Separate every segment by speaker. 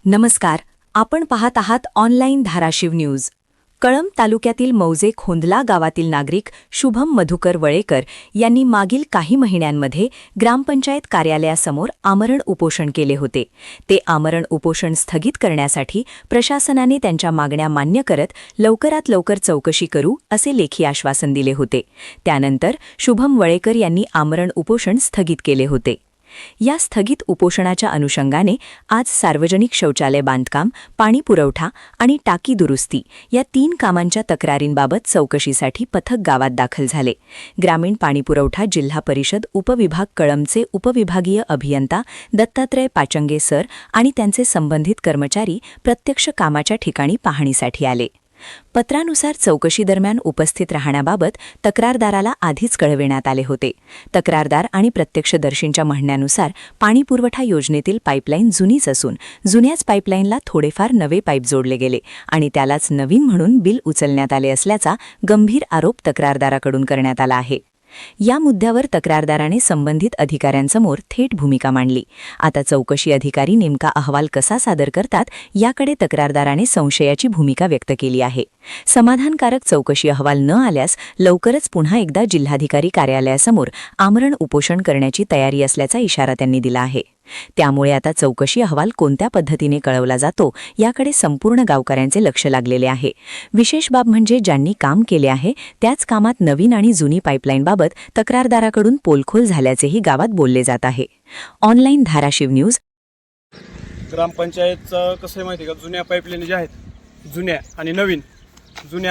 Speaker 1: नमस्कार. आपण पाहत आहात ऑनलाईन धाराशिव न्यूज. कळंब तालुक्यातील मौजे खोंदला गावातील नागरिक शुभम मधुकर वळेकर यांनी मागील काही महिन्यांमध्ये ग्रामपंचायत कार्यालयासमोर आमरण उपोषण केले होते. ते आमरण उपोषण स्थगित करण्यासाठी प्रशासनाने त्यांच्या मागण्या मान्य करत लवकरात लवकर चौकशी करू असे लेखी आश्वासन दिले होते. त्यानंतर शुभम वळेकर यांनी आमरण उपोषण स्थगित केले होते. या स्थगित उपोषणाच्या अनुषंगाने आज सार्वजनिक शौचालय बांधकाम, पाणी पुरवठा आणि टाकी दुरुस्ती या 3 कामांच्या तक्रारींबाबत चौकशीसाठी पथक गावात दाखल झाले. ग्रामीण पाणीपुरवठा जिल्हा परिषद उपविभाग कळंबचे उपविभागीय अभियंता दत्तात्रय पाचंगे सर आणि त्यांचे संबंधित कर्मचारी प्रत्यक्ष कामाच्या ठिकाणी पाहणीसाठी आले. पत्रानुसार चौकशीदरम्यान उपस्थित राहण्याबाबत तक्रारदाराला आधीच कळविण्यात आले होते. तक्रारदार आणि प्रत्यक्षदर्शींच्या म्हणण्यानुसार पाणीपुरवठा योजनेतील पाईपलाईन जुनीच असून जुन्याच पाईपलाईनला थोडेफार नवे पाईप जोडले गेले आणि त्यालाच नवीन म्हणून बिल उचलण्यात आले असल्याचा गंभीर आरोप तक्रारदाराकडून करण्यात आला आहे. या मुद्द्यावर तक्रारदाराने संबंधित अधिकाऱ्यांसमोर थेट भूमिका मांडली. आता चौकशी अधिकारी नेमका अहवाल कसा सादर करतात याकडे तक्रारदाराने संशयाची भूमिका व्यक्त केली आहे. समाधानकारक चौकशी अहवाल न आल्यास लवकरच पुन्हा एकदा जिल्हाधिकारी कार्यालयासमोर आमरण उपोषण करण्याची तयारी असल्याचा इशारा त्यांनी दिला आहे. त्यामुळे आता चौकशी अहवाल कोणत्या पद्धतीने कळवला जातो याकडे संपूर्ण गावकऱ्यांचे लक्ष लागलेले आहे. विशेष बाब म्हणजे ज्यांनी काम केले आहे त्याच कामात नवीन आणि जुनी पाईपलाईनबाबत तक्रारदाराकडून पोलखोल झाल्याचेही गावात बोलले जात आहे. Online Dharashiv news.
Speaker 2: ग्रामपंचायतचं कसं आहे माहिती आहे का, जुन्या पाईपलाईन ज्या आहेत, जुन्या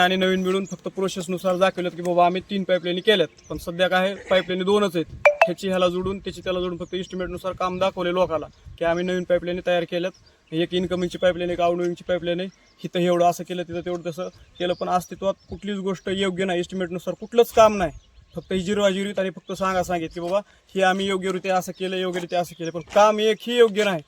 Speaker 2: आणि नवीन मिळून फक्त प्रोसेसनुसार दाखवलेत की बाबा आम्ही 3 पाईपलाईन केल्यात, पण सध्या काय पाईपलाईन 2च आहेत. ह्याची ह्याला जोडून त्याची त्याला जोडून फक्त इस्टिमेटनुसार काम दाखवले लोकाला की आम्ही नवीन पाईपलाईन तयार केल्यात. एक इनकमिंगची पाईपलाईन, एक आउटगोईंगची पाईपलाईन आहे. इथं एवढं असं केलं, तिथं तेवढं तसं केलं, पण अस्तित्वात कुठलीच गोष्ट योग्य नाही. इस्टिमेटनुसार कुठलंच काम नाही. फक्त ही जिरवाजिरीत आणि फक्त सांगित की बाबा हे आम्ही योग्यरित्या असं केलं, योग्यरित्या असं केलं, पण काम एकही योग्य नाही.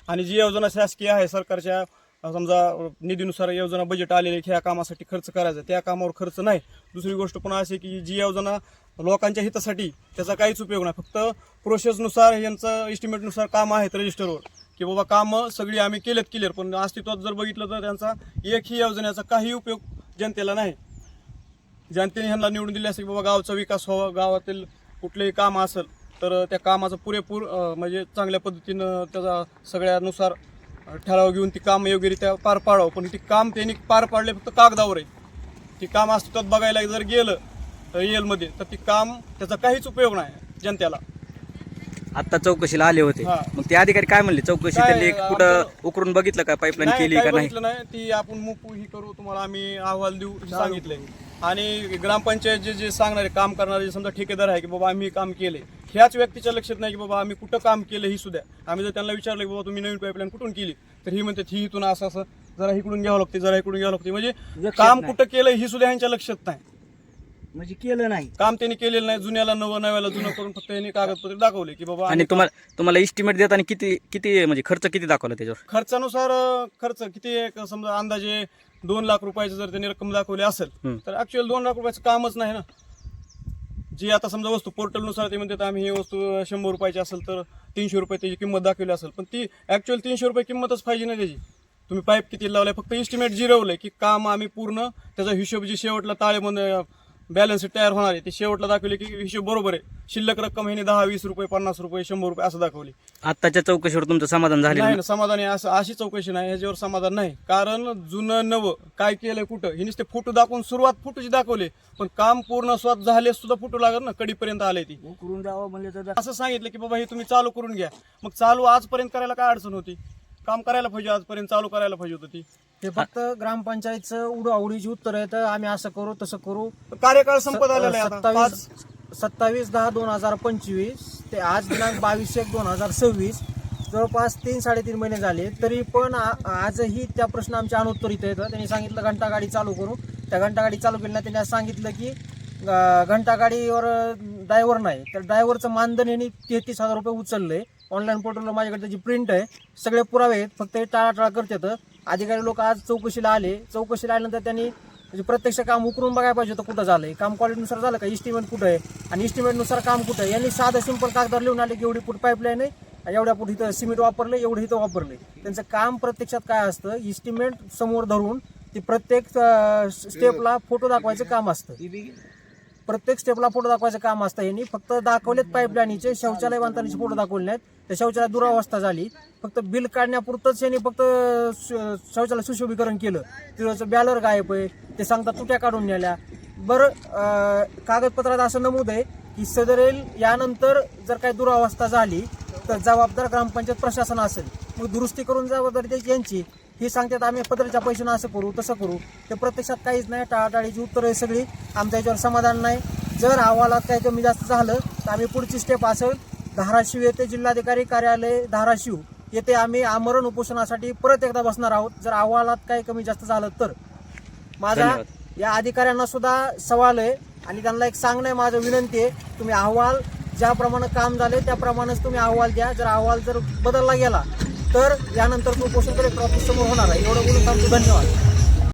Speaker 2: आणि जी योजना शासकीय आहे, सरकारच्या समजा निधीनुसार योजना बजेट आलेले ह्या कामासाठी खर्च करायचा, त्या कामावर खर्च नाही. दुसरी गोष्ट पण अशी की जी योजना लोकांच्या हितासाठी त्याचा काहीच उपयोग नाही. फक्त प्रोसेसनुसार यांचं इस्टिमेटनुसार काम आहेत रजिस्टरवर की बाबा कामं सगळी आम्ही केलेत क्लिअर, पण अस्तित्वात जर बघितलं तर त्यांचा एकही योजनेचा काही उपयोग जनतेला नाही. जनतेने ह्यांना निवडून दिले असेल की बाबा गावचा विकास व्हावा, गावातील कुठलेही काम असेल तर त्या कामाचं पुरेपूर म्हणजे चांगल्या पद्धतीनं त्याचा सगळ्यानुसार ठराव घेऊन ती काम योग्यरित्या पार पाडावं. पण ती काम त्यांनी पार पाडले फक्त कागदावर आहे. ती काम अस्तित्वात बघायला जर गेलं रिअलमध्ये तर ती काम त्याचा काहीच उपयोग नाही जनतेला.
Speaker 3: आता चौकशीला आले होते, मग ते अधिकारी काय म्हणले? चौकशी त्यांनी कुठं उकरून बघितलं का, पाईपलाईन केली का नाही?
Speaker 2: ती आपण मुकू ही करू, तुम्हाला आम्ही अहवाल देऊ सांगितलंय. आणि ग्रामपंचायत जे सांगणारे काम करणारे समजा ठेकेदार आहे की बाबा आम्ही काम केले, ह्याच व्यक्तीच्या लक्षात नाही की बाबा आम्ही कुठं काम केलं ही सुद्धा. आम्ही जर त्यांना विचारलं की बाबा तुम्ही नवीन पाईपलाईन कुठून केली, तर ही म्हणते ही इथून असं असं जरा इकडून घ्यावं लागते, जरा इकडून घ्यावं लागते. म्हणजे काम कुठं केलं ही सुद्धा ह्यांच्या लक्षात नाही.
Speaker 4: म्हणजे केलं नाही
Speaker 2: काम त्यांनी केलेलं नाही. जुन्याला नव्याला जुनं करून फक्त यांनी कागदपत्र दाखवले की बाबा.
Speaker 3: आणि तुम्हाला इस्टिमेट देताना किती म्हणजे खर्च किती दाखवला त्याच्यावर?
Speaker 2: खर्चानुसार खर्च किती एक समजा अंदाजे 2 लाख रुपयाची जर त्यांनी रक्कम दाखवली असेल तर ऍक्च्युअल 2 लाख रुपयाचं कामच नाही ना. जी आता समजा वस्तू पोर्टलनुसार ते म्हणतात आम्ही ही वस्तू 100 रुपयाची असेल तर 300 रुपये त्याची किंमत दाखवली असेल, पण ती ऍक्च्युअल 300 रुपये किंमतच पाहिजे ना त्याची. तुम्ही पाईप किती लावलाय, फक्त इस्टिमेट जिरवलंय की काम आम्ही पूर्ण त्याचा हिशोब जी शेवटला ताळेबंद बॅलन्स तयार होणार आहे ते शेवटला दाखवले की हिशोब बरोबर आहे. शिल्लक रक्कम ह्याने 10, 20 रुपये, 50 रुपये, 100 रुपये असं दाखवली.
Speaker 3: आताच्या चौकशीवर तुमचं समाधान झालं
Speaker 2: नाही ना? समाधान आहे असं अशी चौकशी नाही, ह्याच्यावर समाधान नाही. कारण जुनं नवं काय केलंय कुठं हे नुसते फोटो दाखवून सुरुवात फोटोची दाखवले, पण काम पूर्ण स्वतः झाले सुद्धा फोटो लागत ना. कडीपर्यंत आले ती
Speaker 4: करून जावं म्हणले तर
Speaker 2: असं सांगितलं की बाबा हे तुम्ही चालू करून घ्या. मग चालू आजपर्यंत करायला काय अडचण होती? काम करायला पाहिजे, आजपर्यंत चालू करायला पाहिजे होतं. ती
Speaker 4: ते फक्त ग्रामपंचायतचं उडवाउडीची उत्तर आहे, तर आम्ही असं करू तसं करू.
Speaker 2: कार्यकाळ संपत आलेला आहे आता.
Speaker 4: 27/10/2025 ते आज दिनांक 22/1/2026 जवळपास 3-3.5 महिने झाले, तरी पण आजही त्या प्रश्न आमच्या अनुत्तरित आहेत. त्यांनी सांगितलं घंटागाडी चालू करू, त्या घंटागाडी चालू केली नाही. त्यांनी सांगितलं की घंटागाडीवर ड्रायव्हर नाही, तर ड्रायव्हरचं मानधन यांनी 33,000 रुपये उचललंय. ऑनलाईन पोर्टलवर माझ्याकडे त्याची प्रिंट आहे, सगळे पुरावे आहेत, फक्त हे टाळाटाळ करतात. अधिकारी लोक आज चौकशीला आल्यानंतर त्यांनी म्हणजे प्रत्यक्ष काम उकरून बघायला पाहिजे होतं कुठं झालंय, काम क्वालिटीनुसार झालं का, इस्टिमेट कुठं आहे आणि इस्टिमेटनुसार काम कुठं आहे. यांनी साधं सिंपल कागदावर लिहून आले की एवढी फूट पाईपलाईन आहे एवढ्या फूट इथं सिमेंट वापरलं, एवढं इथं वापरले. त्यांचं काम प्रत्यक्षात काय असतं, इस्टिमेट समोर धरून ती प्रत्येक स्टेपला फोटो दाखवायचं काम असतं. प्रत्येक स्टेपला फोटो दाखवायचं काम असतं. यांनी फक्त दाखवलेत पाईपलाईनचे, शौचालय बांधतानाचे फोटो दाखवले नाहीत. त्या शौचालयात दुरावस्था झाली, फक्त बिल काढण्यापुरतंच यांनी फक्त शौचालय सुशोभीकरण केलं. तिथं बॅलर गायब आहे, ते सांगतात तुट्या काढून नेल्या. बरं, कागदपत्रात असं नमूद आहे की सदरेल यानंतर जर काही दुरावस्था झाली तर जबाबदार ग्रामपंचायत प्रशासन असेल, मग दुरुस्ती करून जबाबदारी त्याची यांची. ही सांगतात आम्ही पदरच्या पैशानं असं करू तसं करू. ते प्रत्यक्षात काहीच नाही, टाळाटाळीची उत्तरं आहे सगळी. आमच्या याच्यावर समाधान नाही. जर अहवालात काही कमी जास्त झालं तर आम्ही पुढची स्टेप असेल, धाराशिव येथे जिल्हाधिकारी कार्यालय धाराशिव येथे आम्ही आमरण उपोषणासाठी परत एकदा बसणार आहोत, जर अहवालात काही कमी जास्त झालं तर. माझा
Speaker 3: धन्यवाद.
Speaker 4: या अधिकाऱ्यांना सुद्धा सवाल आहे आणि त्यांना एक सांगणं आहे, माझं विनंती आहे, तुम्ही अहवाल ज्याप्रमाणे काम झाले त्याप्रमाणेच तुम्ही अहवाल द्या. जर अहवाल जर बदलला गेला तर यानंतर उपोषण कलेक्टर ऑफिस समोर होणार आहे. एवढं बोलून थांबतो. धन्यवाद.